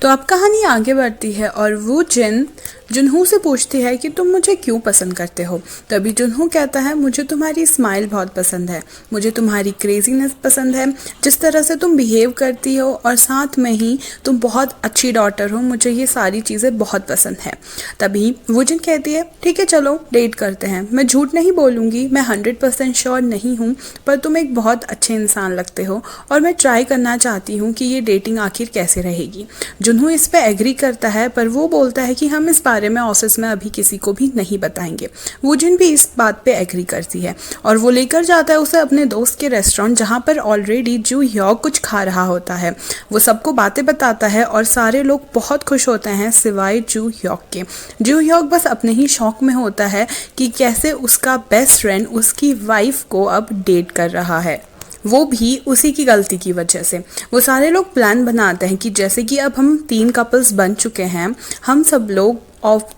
तो अब कहानी आगे बढ़ती है और वो जिन जुनहू से पूछती है कि तुम मुझे क्यों पसंद करते हो। तभी जुनहू कहता है मुझे तुम्हारी स्माइल बहुत पसंद है, मुझे तुम्हारी क्रेजीनेस पसंद है, जिस तरह से तुम बिहेव करती हो और साथ में ही तुम बहुत अच्छी डॉटर हो, मुझे ये सारी चीज़ें बहुत पसंद है। तभी वो जिन कहती है ठीक है चलो डेट करते हैं, मैं झूठ नहीं बोलूँगी, मैं 100% श्योर नहीं हूँ, पर तुम एक बहुत अच्छे इंसान लगते हो और मैं ट्राई करना चाहती हूँ कि ये डेटिंग आखिर कैसे रहेगी। जुनहू इस पे एग्री करता है, पर वो बोलता है कि हम इस बारे में ऑफिस में अभी किसी को भी नहीं बताएंगे। वूजिन भी इस बात पे एग्री करती है और वो लेकर जाता है उसे अपने दोस्त के रेस्टोरेंट, जहाँ पर ऑलरेडी जू ह्योक कुछ खा रहा होता है। वो सबको बातें बताता है और सारे लोग बहुत खुश होते हैं सिवाय जू ह्योक के। जू ह्योक बस अपने ही शौक में होता है कि कैसे उसका बेस्ट फ्रेंड उसकी वाइफ को अब डेट कर रहा है, वो भी उसी की गलती की वजह से। वो सारे लोग प्लान बनाते हैं कि जैसे कि अब हम 3 कपल्स बन चुके हैं, हम सब लोग ऑफ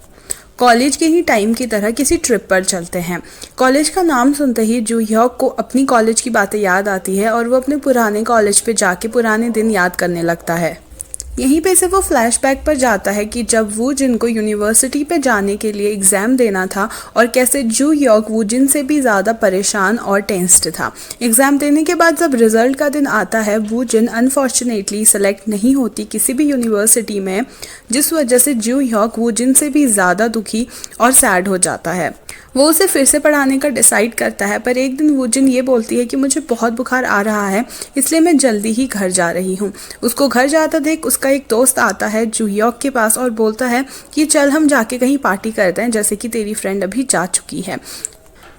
कॉलेज के ही टाइम की तरह किसी ट्रिप पर चलते हैं। कॉलेज का नाम सुनते ही जू ह्योक को अपनी कॉलेज की बातें याद आती है और वो अपने पुराने कॉलेज पे जाके पुराने दिन याद करने लगता है। यहीं पे से वो फ्लैशबैक पर जाता है कि जब वो जिनको यूनिवर्सिटी पे जाने के लिए एग्ज़ाम देना था और कैसे जू ह्योक वो जिन से भी ज़्यादा परेशान और टेंस्ड था। एग्ज़ाम देने के बाद जब रिज़ल्ट का दिन आता है, वो जिन अनफॉर्चुनेटली सेलेक्ट नहीं होती किसी भी यूनिवर्सिटी में, जिस वजह से जू ह्योक वो जिन से भी ज़्यादा दुखी और सैड हो जाता है। वो उसे फिर से पढ़ाने का डिसाइड करता है, पर एक दिन वूजिन ये बोलती है कि मुझे बहुत बुखार आ रहा है, इसलिए मैं जल्दी ही घर जा रही हूँ। उसको घर जाता देख उसका एक दोस्त आता है जू ह्योक के पास और बोलता है कि चल हम जाके कहीं पार्टी करते हैं, जैसे कि तेरी फ्रेंड अभी जा चुकी है।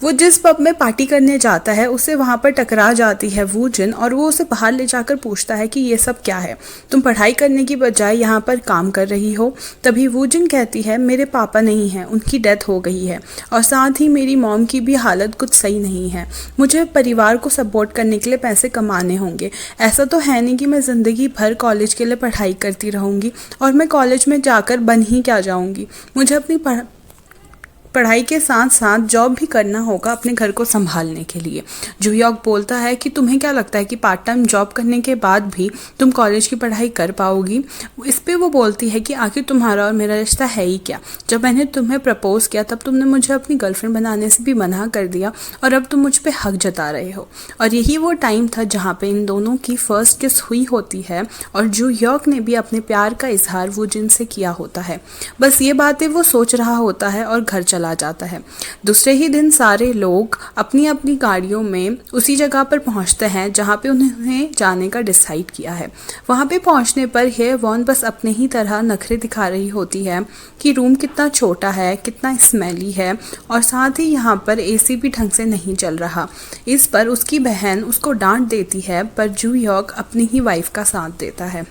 वो जिस पब में पार्टी करने जाता है उसे वहाँ पर टकरा जाती है वूजिन और वो उसे बाहर ले जाकर पूछता है कि ये सब क्या है, तुम पढ़ाई करने की बजाय यहाँ पर काम कर रही हो। तभी वूजिन कहती है मेरे पापा नहीं हैं, उनकी डेथ हो गई है और साथ ही मेरी मॉम की भी हालत कुछ सही नहीं है, मुझे परिवार को सपोर्ट करने के लिए पैसे कमाने होंगे। ऐसा तो है नहीं कि मैं ज़िंदगी भर कॉलेज के लिए पढ़ाई करती रहूँगी और मैं कॉलेज में जाकर बन ही क्या जाऊँगी, मुझे अपनी पढ़ाई के साथ साथ जॉब भी करना होगा अपने घर को संभालने के लिए। जू ह्योक बोलता है कि तुम्हें क्या लगता है कि पार्ट टाइम जॉब करने के बाद भी तुम कॉलेज की पढ़ाई कर पाओगी। इस पे वो बोलती है कि आखिर तुम्हारा और मेरा रिश्ता है ही क्या, जब मैंने तुम्हें प्रपोज किया तब तुमने मुझे अपनी गर्लफ्रेंड बनाने से भी मना कर दिया और अब तुम मुझ पर हक जता रहे हो। और यही वो टाइम था जहाँ पे इन दोनों की फर्स्ट किस हुई होती है और जू ह्योक ने भी अपने प्यार का इजहार वो जिनसे किया होता है। बस ये बातें वो सोच रहा होता है और घर चला जाता है। दूसरे ही दिन सारे लोग अपनी अपनी गाड़ियों में उसी जगह पर पहुंचते हैं जहां पे उन्होंने जाने का डिसाइड किया है। वहां पे पहुंचने पर हे वॉन बस अपने ही तरह नखरे दिखा रही होती है कि रूम कितना छोटा है, कितना स्मेली है और साथ ही यहाँ पर एसी भी ढंग से नहीं चल रहा। इस पर उसकी बहन उसको डांट देती है, पर जू ह्योक अपनी ही वाइफ का साथ देता है।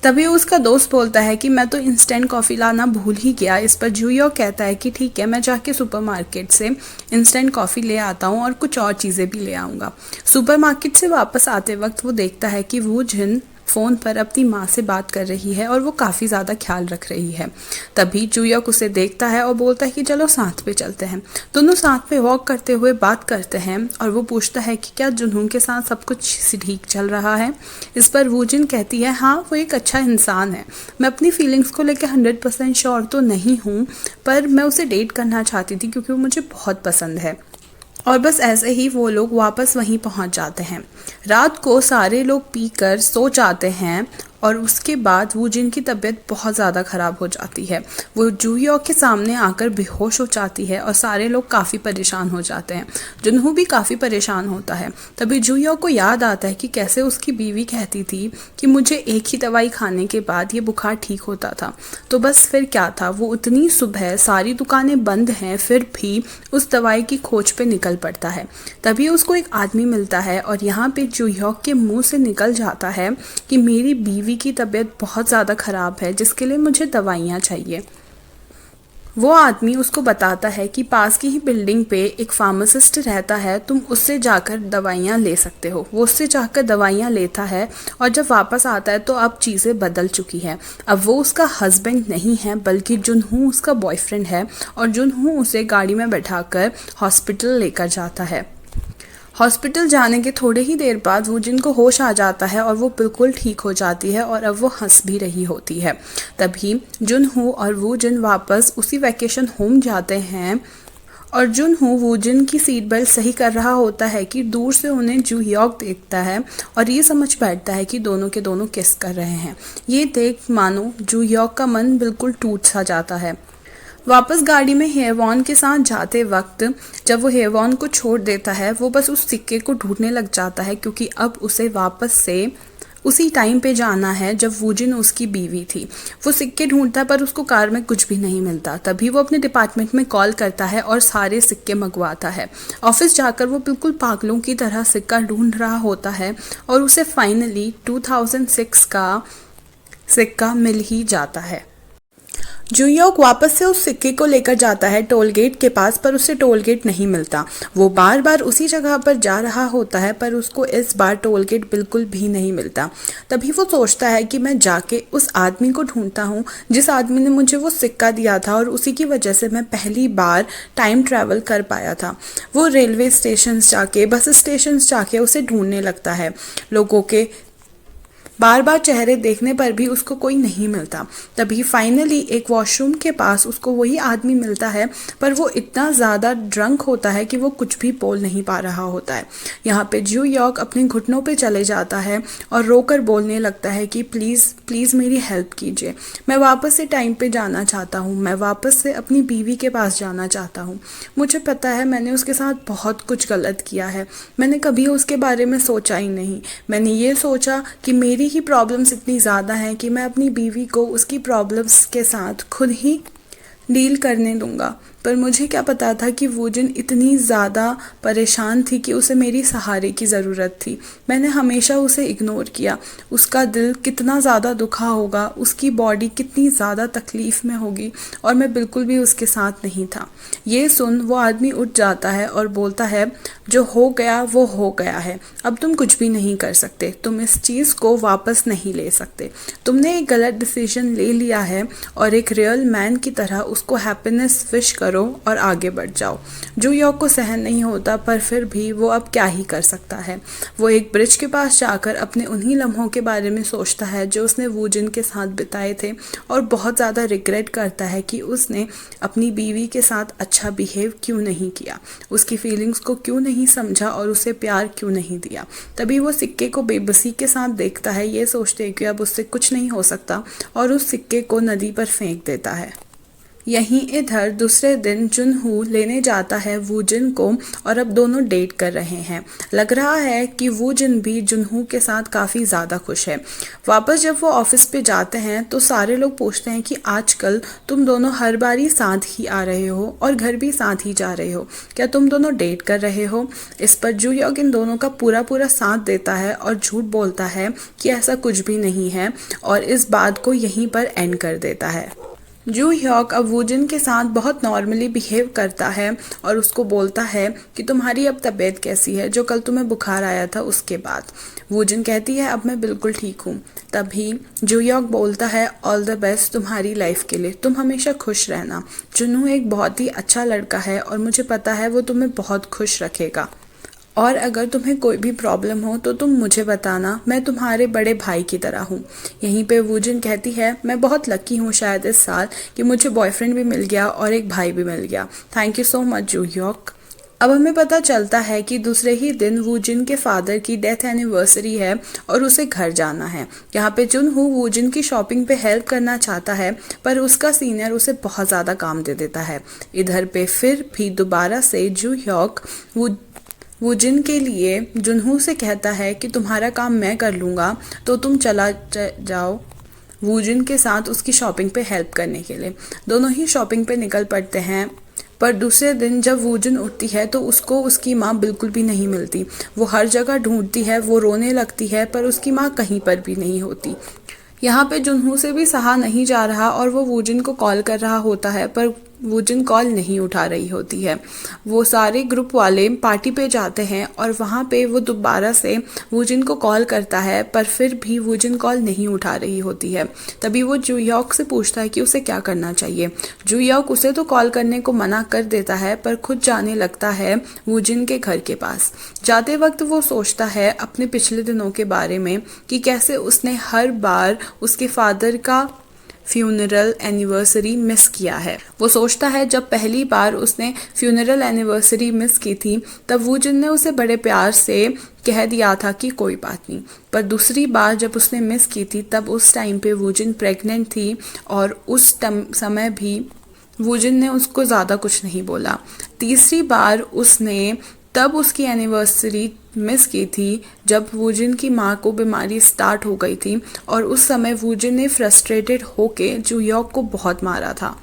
तभी उसका दोस्त बोलता है कि मैं तो इंस्टेंट कॉफ़ी लाना भूल ही गया। इस पर जू ह्योक कहता है कि ठीक है, मैं जाके सुपरमार्केट से इंस्टेंट कॉफ़ी ले आता हूँ और कुछ और चीज़ें भी ले आऊँगा। सुपरमार्केट से वापस आते वक्त वो देखता है कि वो जिन फ़ोन पर अपनी माँ से बात कर रही है और वो काफ़ी ज़्यादा ख्याल रख रही है। तभी जू ह्योक उसे देखता है और बोलता है कि चलो साथ पे चलते हैं। दोनों साथ में वॉक करते हुए बात करते हैं और वो पूछता है कि क्या जुनून के साथ सब कुछ ठीक चल रहा है। इस पर वूजिन कहती है हाँ, वो एक अच्छा इंसान है, मैं अपनी फीलिंग्स को लेकर 100% श्योर तो नहीं हूँ, पर मैं उसे डेट करना चाहती थी क्योंकि वो मुझे बहुत पसंद है। और बस ऐसे ही वो लोग वापस वहीं पहुंच जाते हैं। रात को सारे लोग पीकर सो जाते हैं और उसके बाद वो जिनकी तबीयत बहुत ज़्यादा ख़राब हो जाती है। वो जू ह्योक के सामने आकर बेहोश हो जाती है और सारे लोग काफ़ी परेशान हो जाते हैं। जुनहू भी काफ़ी परेशान होता है। तभी जू ह्योक को याद आता है कि कैसे उसकी बीवी कहती थी कि मुझे एक ही दवाई खाने के बाद ये बुखार ठीक होता था। तो बस फिर क्या था, वो उतनी सुबह सारी दुकानें बंद हैं फिर भी उस दवाई की खोज पे निकल पड़ता है। तभी उसको एक आदमी मिलता है और यहाँ पे जू ह्योक के मुँह से निकल जाता है कि मेरी बीवी की तबीयत बहुत ज़्यादा ख़राब है जिसके लिए मुझे दवाइयाँ चाहिए। वो आदमी उसको बताता है कि पास की ही बिल्डिंग पे एक फार्मासिस्ट रहता है, तुम उससे जाकर दवाइयाँ ले सकते हो। वो उससे जाकर दवाइयाँ लेता है और जब वापस आता है तो अब चीज़ें बदल चुकी हैं। अब वो उसका हस्बैंड नहीं है बल्कि जुनहू उसका बॉयफ्रेंड है और जुनहू उसे गाड़ी में बैठाकर हॉस्पिटल लेकर जाता है। हॉस्पिटल जाने के थोड़े ही देर बाद वूजिन को होश आ जाता है और वो बिल्कुल ठीक हो जाती है और अब वो हंस भी रही होती है। तभी जुनहो और वूजिन वापस उसी वैकेशन होम जाते हैं और जुनहो वूजिन की सीट बेल्ट सही कर रहा होता है कि दूर से उन्हें जू ह्यॉक देखता है और ये समझ बैठता है कि दोनों के दोनों किस कर रहे हैं। ये देख मानो जू ह्यॉक का मन बिल्कुल टूट सा जाता है। वापस गाड़ी में हेवॉन के साथ जाते वक्त जब वो हेवॉन को छोड़ देता है, वो बस उस सिक्के को ढूंढने लग जाता है क्योंकि अब उसे वापस से उसी टाइम पे जाना है जब वूजिन उसकी बीवी थी। वो सिक्के ढूंढता है पर उसको कार में कुछ भी नहीं मिलता। तभी वो अपने डिपार्टमेंट में कॉल करता है और सारे सिक्के मंगवाता है। ऑफिस जाकर वो बिल्कुल पागलों की तरह सिक्का ढूंढ रहा होता है और उसे फाइनली 2006 का सिक्का मिल ही जाता है। जू ह्यॉक वापस से उस सिक्के को लेकर जाता है टोल गेट के पास, पर उसे टोल गेट नहीं मिलता। वो बार बार उसी जगह पर जा रहा होता है पर उसको इस बार टोल गेट बिल्कुल भी नहीं मिलता। तभी वो सोचता है कि मैं जाके उस आदमी को ढूंढता हूँ जिस आदमी ने मुझे वो सिक्का दिया था और उसी की वजह से मैं पहली बार टाइम ट्रैवल कर पाया था। वो रेलवे स्टेशन जाके, बस स्टेशन जाके उसे ढूंढने लगता है। लोगों के बार बार चेहरे देखने पर भी उसको कोई नहीं मिलता। तभी फाइनली एक वॉशरूम के पास उसको वही आदमी मिलता है, पर वो इतना ज़्यादा ड्रंक होता है कि वो कुछ भी बोल नहीं पा रहा होता है। यहाँ पे जू ह्यॉक अपने घुटनों पे चले जाता है और रोकर बोलने लगता है कि प्लीज़ प्लीज़ मेरी हेल्प कीजिए। मैं वापस से टाइम पे जाना चाहता हूँ, मैं वापस से अपनी बीवी के पास जाना चाहता हूँ। मुझे पता है मैंने उसके साथ बहुत कुछ गलत किया है, मैंने कभी उसके बारे में सोचा ही नहीं। मैंने ये सोचा कि मेरी ही प्रॉब्लम्स इतनी ज़्यादा हैं कि मैं अपनी बीवी को उसकी प्रॉब्लम्स के साथ खुद ही डील करने दूंगा। पर मुझे क्या पता था कि वूजिन इतनी ज़्यादा परेशान थी कि उसे मेरी सहारे की ज़रूरत थी। मैंने हमेशा उसे इग्नोर किया। उसका दिल कितना ज़्यादा दुखा होगा, उसकी बॉडी कितनी ज़्यादा तकलीफ़ में होगी और मैं बिल्कुल भी उसके साथ नहीं था। ये सुन वो आदमी उठ जाता है और बोलता है, जो हो गया वो हो गया है, अब तुम कुछ भी नहीं कर सकते, तुम इस चीज़ को वापस नहीं ले सकते। तुमने एक गलत डिसीजन ले लिया है और एक रियल मैन की तरह उसको हैप्पीनेस विश करो और आगे बढ़ जाओ। जू ह्यॉक को सहन नहीं होता, पर फिर भी वो अब क्या ही कर सकता है। वो एक ब्रिज के पास जाकर अपने उन्हीं लम्हों के बारे में सोचता है जो उसने वूजिन के साथ बिताए थे और बहुत ज़्यादा रिग्रेट करता है कि उसने अपनी बीवी के साथ अच्छा बिहेव क्यों नहीं किया, उसकी फीलिंग्स को क्यों नहीं समझा और उसे प्यार क्यों नहीं दिया। तभी वो सिक्के को बेबसी के साथ देखता है, ये सोचते कि अब उससे कुछ नहीं हो सकता, और उस सिक्के को नदी पर फेंक देता है। यहीं इधर दूसरे दिन जुनहो लेने जाता है वूजिन को और अब दोनों डेट कर रहे हैं। लग रहा है कि वूजिन भी जुनहो के साथ काफ़ी ज़्यादा खुश है। वापस जब वो ऑफिस पे जाते हैं तो सारे लोग पूछते हैं कि आजकल तुम दोनों हर बारी साथ ही आ रहे हो और घर भी साथ ही जा रहे हो, क्या तुम दोनों डेट कर रहे हो? इस पर जू ह्यॉक इन दोनों का पूरा साथ देता है और झूठ बोलता है कि ऐसा कुछ भी नहीं है और इस बात को यहीं पर एंड कर देता है। जू ह्यॉक अब वूजिन के साथ बहुत नॉर्मली बिहेव करता है और उसको बोलता है कि तुम्हारी अब तबीयत कैसी है, जो कल तुम्हें बुखार आया था उसके बाद। वूजिन कहती है अब मैं बिल्कुल ठीक हूँ। तभी जू ह्यॉक बोलता है ऑल द बेस्ट तुम्हारी लाइफ के लिए, तुम हमेशा खुश रहना। जुनहो एक बहुत ही अच्छा लड़का है और मुझे पता है वो तुम्हें बहुत खुश रखेगा, और अगर तुम्हें कोई भी प्रॉब्लम हो तो तुम मुझे बताना, मैं तुम्हारे बड़े भाई की तरह हूँ। यहीं पे वूजिन कहती है मैं बहुत लकी हूँ शायद इस साल कि मुझे बॉयफ्रेंड भी मिल गया और एक भाई भी मिल गया। थैंक यू सो मच जू ह्यॉक। अब हमें पता चलता है कि दूसरे ही दिन वूजिन के फादर की डेथ एनिवर्सरी है और उसे घर जाना है। यहाँ पे जुनहो वूजिन की शॉपिंग पे हेल्प करना चाहता है, पर उसका सीनियर उसे बहुत ज़्यादा काम दे देता है। इधर पे फिर भी दोबारा से जू ह्यॉक वूजिन के लिए जुनहो से कहता है कि तुम्हारा काम मैं कर लूँगा, तो तुम चला जाओ वूजिन के साथ उसकी शॉपिंग पे हेल्प करने के लिए। दोनों ही शॉपिंग पे निकल पड़ते हैं, पर दूसरे दिन जब वूजिन उठती है तो उसको उसकी माँ बिल्कुल भी नहीं मिलती। वो हर जगह ढूंढती है, वो रोने लगती है, पर उसकी माँ कहीं पर भी नहीं होती। यहाँ पे जुनहो से भी सहा नहीं जा रहा और वो वूजिन को कॉल कर रहा होता है, पर वूजिन कॉल नहीं उठा रही होती है। वो सारे ग्रुप वाले पार्टी पे जाते हैं और वहाँ पे वो दोबारा से वूजिन को कॉल करता है, पर फिर भी वूजिन कॉल नहीं उठा रही होती है। तभी वो जुयॉक से पूछता है कि उसे क्या करना चाहिए। जुयॉक उसे तो कॉल करने को मना कर देता है, पर खुद जाने लगता है वूजिन के घर के पास। जाते वक्त वो सोचता है अपने पिछले दिनों के बारे में कि कैसे उसने हर बार उसके फादर का फ्यूनरल एनिवर्सरी मिस किया है। वो सोचता है जब पहली बार उसने फ्यूनरल एनिवर्सरी मिस की थी तब वूजिन ने उसे बड़े प्यार से कह दिया था कि कोई बात नहीं, पर दूसरी बार जब उसने मिस की थी तब उस टाइम पे वूजिन प्रेग्नेंट थी और उस समय भी वूजिन ने उसको ज़्यादा कुछ नहीं बोला। तीसरी बार उसने तब उसकी एनिवर्सरी मिस की थी जब वूजिन की माँ को बीमारी स्टार्ट हो गई थी और उस समय वूजिन ने फ्रस्ट्रेटेड होके जुयॉक को बहुत मारा था।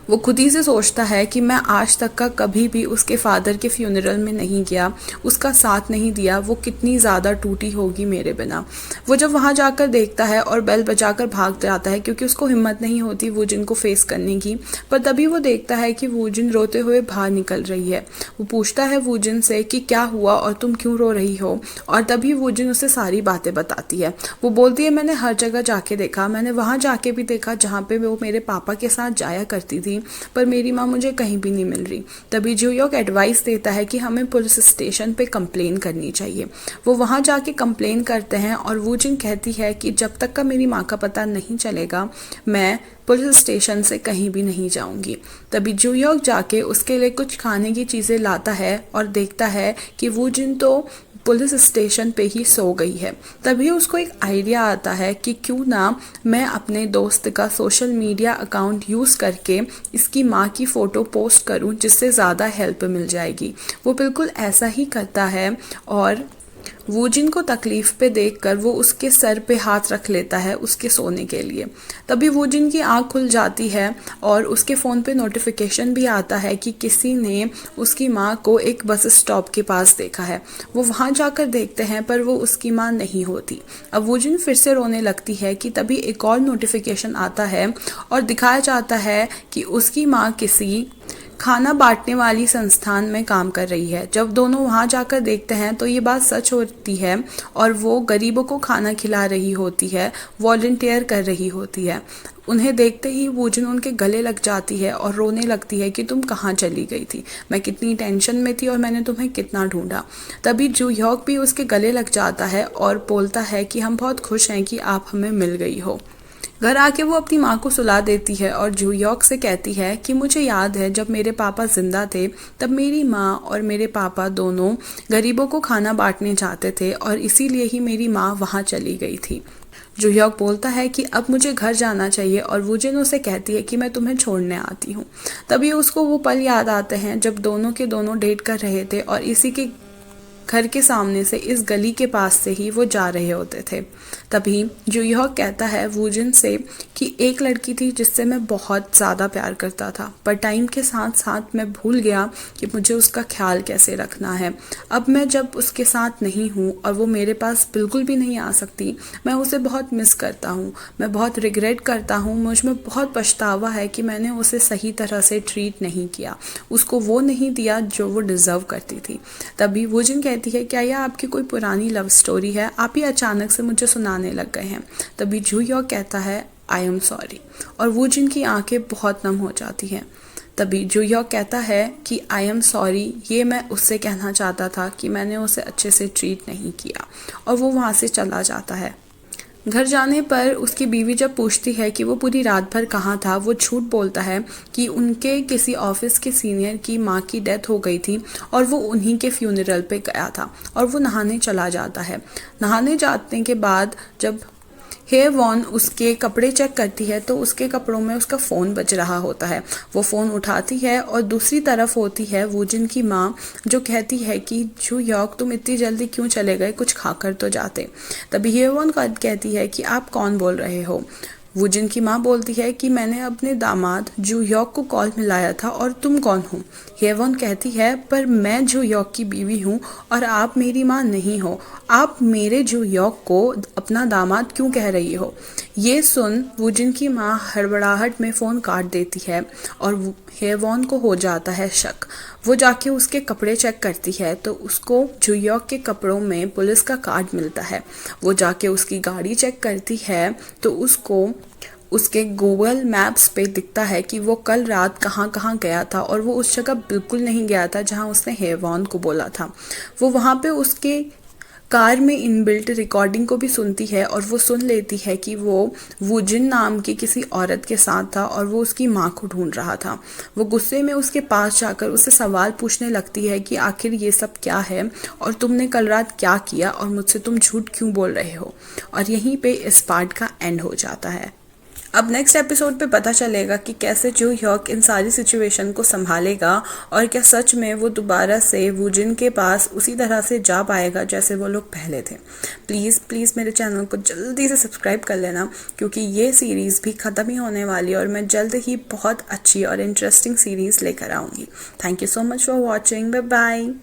वो खुद ही से सोचता है कि मैं आज तक का कभी भी उसके फादर के फ्यूनरल में नहीं गया, उसका साथ नहीं दिया, वो कितनी ज़्यादा टूटी होगी मेरे बिना। वो जब वहाँ जाकर देखता है और बेल बजाकर भाग जाता है क्योंकि उसको हिम्मत नहीं होती वूजिन को फेस करने की, पर तभी वो देखता है कि वूजिन रोते हुए बाहर निकल रही है। वो पूछता है वूजिन से कि क्या हुआ और तुम क्यों रो रही हो, और तभी वूजिन उसे सारी बातें बताती है। वो बोलती है मैंने हर जगह जाके देखा, मैंने वहाँ जाके भी देखा जहाँ पे वो मेरे पापा के साथ जाया करती थी, पर मेरी माँ मुझे कहीं भी नहीं मिल रही। तभी जुयॉक एडवाइस देता है कि हमें पुलिस स्टेशन पे कंप्लेन करनी चाहिए। वो वहाँ जाके कंप्लेन करते हैं और वूजिन कहती है कि जब तक का मेरी माँ का पता नहीं चलेगा मैं पुलिस स्टेशन से कहीं भी नहीं जाऊंगी। तभी जुयॉक जाके उसके लिए कुछ खाने की चीज़ें लाता है और देखता है कि वूजिन तो पुलिस स्टेशन पे ही सो गई है। तभी उसको एक आइडिया आता है कि क्यों ना मैं अपने दोस्त का सोशल मीडिया अकाउंट यूज़ करके इसकी माँ की फ़ोटो पोस्ट करूं जिससे ज़्यादा हेल्प मिल जाएगी। वो बिल्कुल ऐसा ही करता है और वूजिन को तकलीफ पे देखकर वो उसके सर पे हाथ रख लेता है उसके सोने के लिए। तभी वूजिन की आंख खुल जाती है और उसके फ़ोन पे नोटिफिकेशन भी आता है कि किसी ने उसकी माँ को एक बस स्टॉप के पास देखा है। वो वहाँ जाकर देखते हैं पर वो उसकी माँ नहीं होती। अब वूजिन फिर से रोने लगती है कि तभी एक और नोटिफिकेशन आता है और दिखाया जाता है कि उसकी माँ किसी खाना बांटने वाली संस्थान में काम कर रही है। जब दोनों वहाँ जाकर देखते हैं तो ये बात सच होती है और वो गरीबों को खाना खिला रही होती है, वॉलंटियर कर रही होती है। उन्हें देखते ही वूजिन उनके गले लग जाती है और रोने लगती है कि तुम कहाँ चली गई थी, मैं कितनी टेंशन में थी और मैंने तुम्हें कितना ढूंढा। तभी जुयॉक भी उसके गले लग जाता है और बोलता है कि हम बहुत खुश हैं कि आप हमें मिल गई हो। घर आके वो अपनी माँ को सुला देती है और जुयॉक से कहती है कि मुझे याद है जब मेरे पापा जिंदा थे तब मेरी माँ और मेरे पापा दोनों गरीबों को खाना बांटने जाते थे और इसीलिए ही मेरी माँ वहाँ चली गई थी। जुयॉक बोलता है कि अब मुझे घर जाना चाहिए और वूजिन उसे कहती है कि मैं तुम्हें छोड़ने आती हूँ। तभी उसको वो पल याद आते हैं जब दोनों के दोनों डेट कर रहे थे और इसी के घर के सामने से इस गली के पास से ही वो जा रहे होते थे। तभी जुयॉक कहता है वूजिन से कि एक लड़की थी जिससे मैं बहुत ज़्यादा प्यार करता था, पर टाइम के साथ साथ मैं भूल गया कि मुझे उसका ख्याल कैसे रखना है। अब मैं जब उसके साथ नहीं हूँ और वो मेरे पास बिल्कुल भी नहीं आ सकती, मैं उसे बहुत मिस करता हूँ, मैं बहुत रिग्रेट करता हूँ, मुझ में बहुत पछतावा है कि मैंने उसे सही तरह से ट्रीट नहीं किया, उसको वो नहीं दिया जो वो डिज़र्व करती थी। तभी वूजिन कहती है क्या यह आपकी कोई पुरानी लव स्टोरी है, आप ही अचानक से मुझे सुनाने लग गए हैं। तभी जुयॉक कहता है आई एम सॉरी और वूजिन की आंखें बहुत नम हो जाती हैं। तभी जुयॉक कहता है कि आई एम सॉरी, ये मैं उससे कहना चाहता था कि मैंने उसे अच्छे से ट्रीट नहीं किया, और वो वहाँ से चला जाता है। घर जाने पर उसकी बीवी जब पूछती है कि वो पूरी रात भर कहाँ था, वो झूठ बोलता है कि उनके किसी ऑफिस के सीनियर की माँ की डेथ हो गई थी और वो उन्हीं के फ्यूनरल पे गया था, और वो नहाने चला जाता है। नहाने जाने के बाद जब हेयर वॉन उसके कपड़े चेक करती है तो उसके कपड़ों में उसका फ़ोन बज रहा होता है। वो फ़ोन उठाती है और दूसरी तरफ होती है वूजिन की माँ, जो कहती है कि जुयॉक तुम इतनी जल्दी क्यों चले गए, कुछ खाकर तो जाते। तभी हेयर वॉन कहती है कि आप कौन बोल रहे हो। वूजिन की माँ बोलती है कि मैंने अपने दामाद जू यॉक को कॉल मिलाया था और तुम कौन हो। हेवॉन कहती है पर मैं जू यॉक की बीवी हूँ और आप मेरी माँ नहीं हो। आप मेरे जू यॉक को अपना दामाद क्यों कह रही हो। ये सुन वूजिन की माँ हड़बड़ाहट में फ़ोन काट देती है और हेवॉन को हो जाता है शक। वो जाके उसके कपड़े चेक करती है तो उसको जू यॉक के कपड़ों में पुलिस का कार्ड मिलता है। वो जाके उसकी गाड़ी चेक करती है तो उसको उसके गूगल मैप्स पे दिखता है कि वो कल रात कहाँ कहाँ गया था और वो उस जगह बिल्कुल नहीं गया था जहाँ उसने हेवॉन को बोला था। वो वहाँ पे उसके कार में इनबिल्ट रिकॉर्डिंग को भी सुनती है और वो सुन लेती है कि वो वूजिन नाम की किसी औरत के साथ था और वो उसकी माँ को ढूंढ रहा था। वो गुस्से में उसके पास जाकर उससे सवाल पूछने लगती है कि आखिर ये सब क्या है और तुमने कल रात क्या किया और मुझसे तुम झूठ क्यों बोल रहे हो। और यहीं पे इस पार्ट का एंड हो जाता है। अब नेक्स्ट एपिसोड पे पता चलेगा कि कैसे जू ह्यॉक इन सारी सिचुएशन को संभालेगा और क्या सच में वो दोबारा से वूजिन के पास उसी तरह से जा पाएगा जैसे वो लोग पहले थे। प्लीज़ प्लीज़ मेरे चैनल को जल्दी से सब्सक्राइब कर लेना क्योंकि ये सीरीज़ भी ख़त्म ही होने वाली है और मैं जल्द ही बहुत अच्छी और इंटरेस्टिंग सीरीज़ लेकर आऊँगी। Thank you so much for watching. Bye bye.